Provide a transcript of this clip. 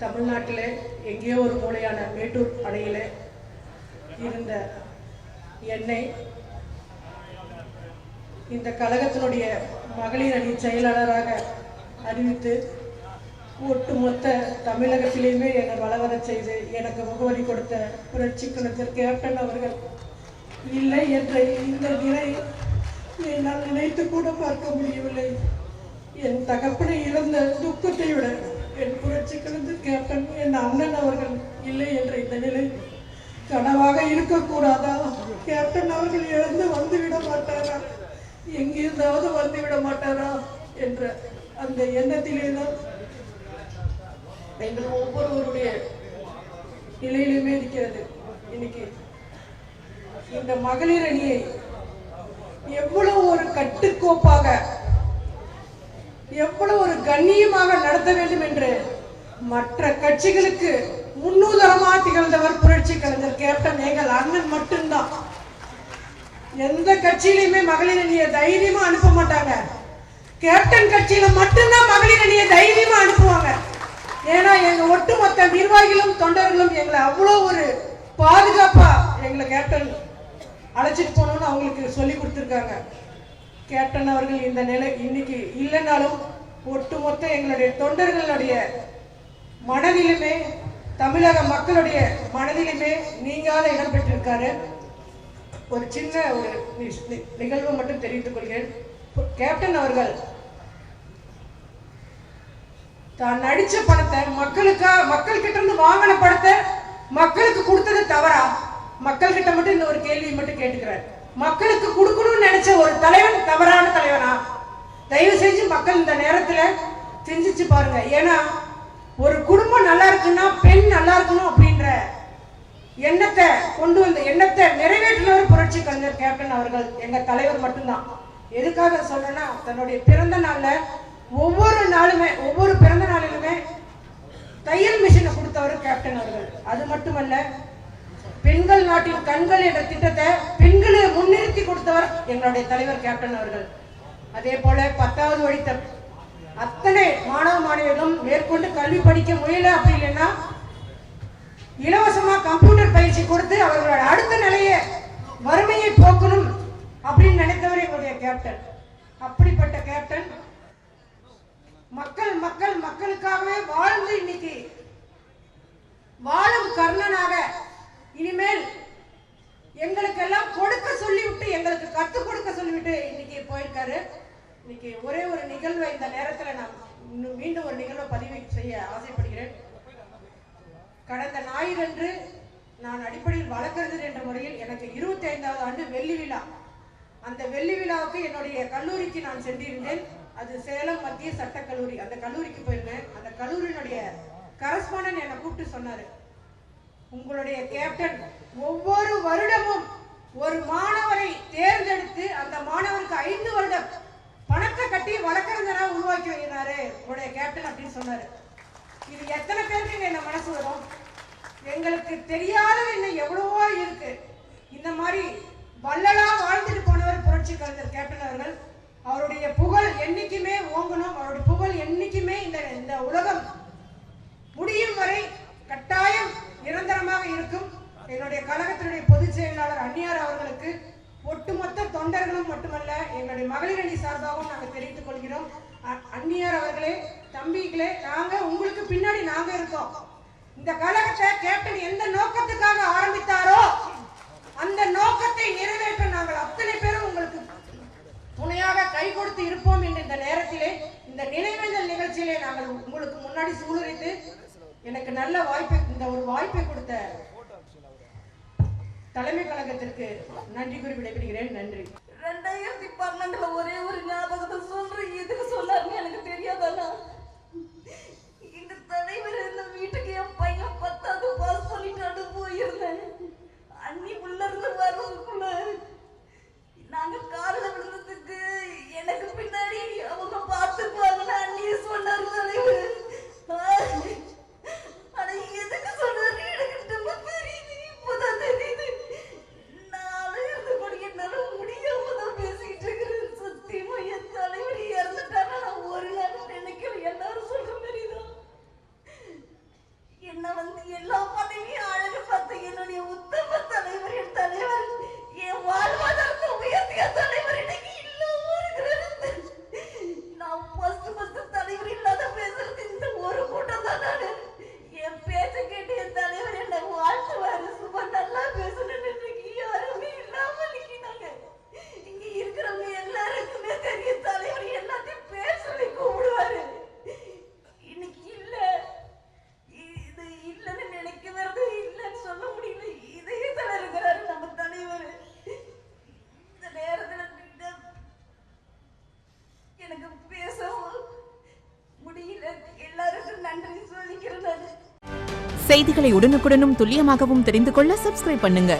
தமிழ்நாட்டில் எங்கேயோ ஒரு மூலையான மேட்டூர் அணையில் இருந்த என்னை இந்த கழகத்தினுடைய மகளிர் அணி செயலாளராக அறிவித்து ஒட்டுமொத்த தமிழகத்திலேயுமே என்னை வளவர செய்து எனக்கு முகவரி கொடுத்த புரட்சி கலைஞர் கேப்டன் அவர்கள் இல்லை என்ற இந்த நிலை என்னால் நினைத்து கூட பார்க்க முடியவில்லை. என் தகப்பனை இழந்த துக்கத்தை விட என் புரட்சி கலைஞர் கேப்டன் என் அண்ணன் அவர்கள் இல்லை என்ற இந்த நிலை கனவாக இருக்கக்கூடாதா? கேப்டன் அவர்கள் இழந்து வந்துவிட மாட்டாரா, எங்கிருந்தாவது வந்துவிட மாட்டாரா என்ற அந்த எண்ணத்திலே தான் எங்கள் ஒவ்வொருவருடைய நிலையிலுமே இருக்கிறது. இன்னைக்கு இந்த மகளிர் அணியை எவ்வளவு ஒரு கட்டுக்கோப்பாக எவ்வளவு ஒரு கண்ணியமாக நடத்த வேண்டும் என்று மற்ற கட்சிகளுக்கு முன்னுதாரணமாக திகழ்ந்தவர் புரட்சி கலைஞர் கேப்டன் எங்கள் அண்ணன் மட்டும்தான். எந்த கட்சியிலுமே மகளிர் அணியை தைரியமா அனுப்ப மாட்டாங்க. கேப்டன் கட்சியில மட்டும்தான் மகளிர் அணியை தைரியமா அனுப்புவாங்க. ஏன்னா எங்க ஒட்டுமொத்த நிர்வாகிகளும் தொண்டர்களும் எங்களை அவ்வளோ ஒரு பாதுகாப்பா எங்களை கேப்டன் அழைச்சிட்டு போகணும்னு அவங்களுக்கு சொல்லி கொடுத்துருக்காங்க. கேப்டன் அவர்கள் இந்த நிலை இன்னைக்கு இல்லைனாலும் ஒட்டுமொத்த எங்களுடைய தொண்டர்களுடைய மனதிலுமே தமிழக மக்களுடைய மனதிலுமே நீங்காத இடம் பெற்றிருக்காரு. ஒரு சின்ன ஒரு நிகழ்வு மட்டும் தெரிவித்துக் கொள்கிறேன். கேப்டன் அவர்கள் தான் நடிச்ச பணத்தை மக்கள் கிட்ட இருந்து வாங்கின பணத்தை மக்களுக்கு கொடுத்தது தவறா? மக்கள் கிட்ட மட்டும் இந்த ஒரு கேள்வியை மட்டும் கேட்டுக்கிறார். மக்களுக்கு கொடுக்கணும்னு நினைச்ச ஒரு தலைவன் தவறான தலைவனா? தயவு செஞ்சு மக்கள் இந்த நேரத்துல சிந்திச்சு பாருங்க. ஏன்னா ஒரு குடும்பம் நல்லா இருக்குன்னா பெண் நல்லா இருக்கணும் அப்படின்ற எண்ணத்தை கொண்டு வந்த எண்ணத்தை நிறைவேற்றினவர் புரட்சி கலைஞர் கேப்டன் அவர்கள் எங்க தலைவர் மட்டும்தான். எதுக்காக சொல்றேன்னா தன்னுடைய பிறந்த நாள்ல ஒவ்வொரு நாளுமே ஒவ்வொரு பிறந்த நாளிலுமே தையல் மிஷினை கொடுத்தவர் கேப்டன் அவர்கள். அது மட்டுமல்ல, பெண்கள் நாட்டின் கண்கள் என்ற திட்டத்தை பெண்களை முன்னிறுத்தி கொடுத்தவர் எங்களுடைய தலைவர் கேப்டன் அவர்கள். அதே போல 10வது படித்த அத்தனை மாணவ மாணவிகளும் மேற்கொண்டு கல்வி படிக்க முயல அப்படி இல்லைன்னா இலவசமா கம்ப்யூட்டர் பயிற்சி கொடுத்து அவர்களோட அடுத்த நிலையை வறுமையை போக்கணும் அப்படின்னு நினைத்தவர் எங்களுடைய கேப்டன். அப்படிப்பட்ட கேப்டன் மக்கள் மக்கள் மக்களுக்காகவே வாழ்ந்து இன்னைக்கு வாழும் கர்ணனாக இனிமேல் எங்களுக்கெல்லாம் கொடுக்க சொல்லிவிட்டு எங்களுக்கு கத்துக் கொடுக்க சொல்லிவிட்டு இன்னைக்கு போயிருக்காரு. இன்னைக்கு ஒரே ஒரு நிகழ்வை இந்த நேரத்தில் நான் மீண்டும் ஒரு நிகழ்வை பதிவு செய்ய ஆசைப்படுகிறேன். கடந்த ஞாயிறன்று நான் அடிப்படையில் வழக்கறிஞர் என்ற முறையில் எனக்கு 25வது ஆண்டு வெள்ளி விழா. அந்த வெள்ளி விழாவுக்கு என்னுடைய கல்லூரிக்கு நான் சென்றிருந்தேன். அது சேலம் மத்திய சட்டக்கல்லூரி. அந்த கல்லூரிக்கு போயிருந்தேன். அந்த கல்லூரியினுடைய கரஸ்பாண்டன்ட் என்னை கூப்பிட்டு சொன்னாரு, உங்களுடைய கேப்டன் ஒவ்வொரு வருடமும் ஒரு மாணவரை தேர்ந்தெடுத்து அந்த மாணவருக்கு 5 வருட பணத்தை கட்டி வழக்கறிஞராக உருவாக்கி வைக்கிறாரு உங்களுடைய கேப்டன் அப்படின்னு சொன்னாரு. இது எத்தனை பேருக்கு என்ன மனசு வரும்? எங்களுக்கு தெரியாதது இன்னும் எவ்வளவோ இருக்கு. இந்த மாதிரி வள்ளலா வாழ்ந்துட்டு போனவர் புரட்சி கலைஞர் கேப்டன் அவர்கள். அவருடைய புகழ் என்னைக்குமே ஓங்கணும். அவருடைய புகழ் என்னைக்குமே இந்த உலகம் முடியும் வரை கட்டாயம் நிரந்தரமாக இருக்கும். என்னுடைய கழகத்தினுடைய பொதுச் செயலாளர் அன்னியார் அவர்களுக்கு ஒட்டுமொத்த தொண்டர்களும் மட்டுமல்ல எங்களுடைய மகளிர் அணி சார்பாகவும் நாங்கள் தெரிவித்துக் கொள்கிறோம். அன்னியார் அவர்களே, தம்பிகளே, நாங்க உங்களுக்கு பின்னாடி நாங்க இருக்கோம். இந்த கழகத்தை கேப்டன் எந்த நோக்கத்துக்காக ஆரம்பித்தாரோ அந்த நோக்கத்தை நிறைவேற்ற நாங்கள் அத்தனை பேரும் உங்களுக்கு துணையாக கை கொடுத்து இருப்போம் என்ற இந்த நேரத்திலே இந்த நினைவேந்தல் நிகழ்ச்சியிலே நாங்கள் உங்களுக்கு முன்னாடி சூழலித்து எனக்கு நல்ல வாய்ப்பை இந்த ஒரு வாய்ப்பை கொடுத்த தலைமை கழகத்திற்கு நன்றி கூறி விடைபெறுகிறேன். நன்றி. 2012 ஒரே ஒரு ஞாபகத்தை சொல்றேன். எதுக்கு சொல்லாருன்னு எனக்கு தெரியாதானா? இந்த தலைவர் இந்த வீட்டுக்கு என் பையன் 10வது பாஸ் பண்ணிட்டு போயிருந்தேன். அண்ணி உள்ள இருந்து வருவதுக்குள்ள நாங்க காலில் விழுந்ததுக்கு எனக்கு பின்னாடி அவங்க பார்த்துப்பாங்கன்னு அண்ணியே சொன்னாரு தலைவர். ஆனா எதுக்கு சொன்னாரு எனக்கு தெரியுது, இப்பதான் தெரியுது. நானும் இருந்து கூட என்னால முடியாம தான் பேசிக்கிட்டு இருக்கிறேன். சத்தியமா என் தலைவர் இறந்துட்டாங்க நான் ஒரு நாள் நினைக்கல. என்ன வந்து எல்லா பதவியும் அழகு பார்த்த என்னுடைய உத்தம தலைவர், என் தலைவர், என் வாழ்வாதாரத்தை உயர்த்திய தலைவர் இன்னைக்கு இல்லாம இருக்கிறாரு. நான் ஃபர்ஸ்ட் தலைவர் இல்லாத பேசுறது இந்த ஒரு கூட்டம் தான். நானு என் பேச்ச கேட்டு என் தலைவர் என்ன வாழ்த்துவாரு, சும்மா நல்லா பேசணும்னு இன்னைக்கு யாருமே இல்லாம நிக்கிறாங்க. இங்க இருக்கிறவங்க எல்லாருக்குமே தெரியும் தலைவர் எல்லாத்தையும் பேர் சொல்லி கூப்பிடுவாரு. இன்னைக்கு இல்ல, இது இல்லைன்னு நினைக்க வருது, இல்லைன்னு சொல்ல முடியல. இதயத்துல இருக்கிறாரு நம்ம தலைவர். இந்த நேரத்துல எனக்கு பேசவும் முடியல. எல்லாருக்கும் நன்றி சொல்லிக்கிறேன். செய்திகளை உடனுக்குடனும் துல்லியமாகவும் தெரிந்து கொள்ள சப்ஸ்கிரைப் பண்ணுங்க.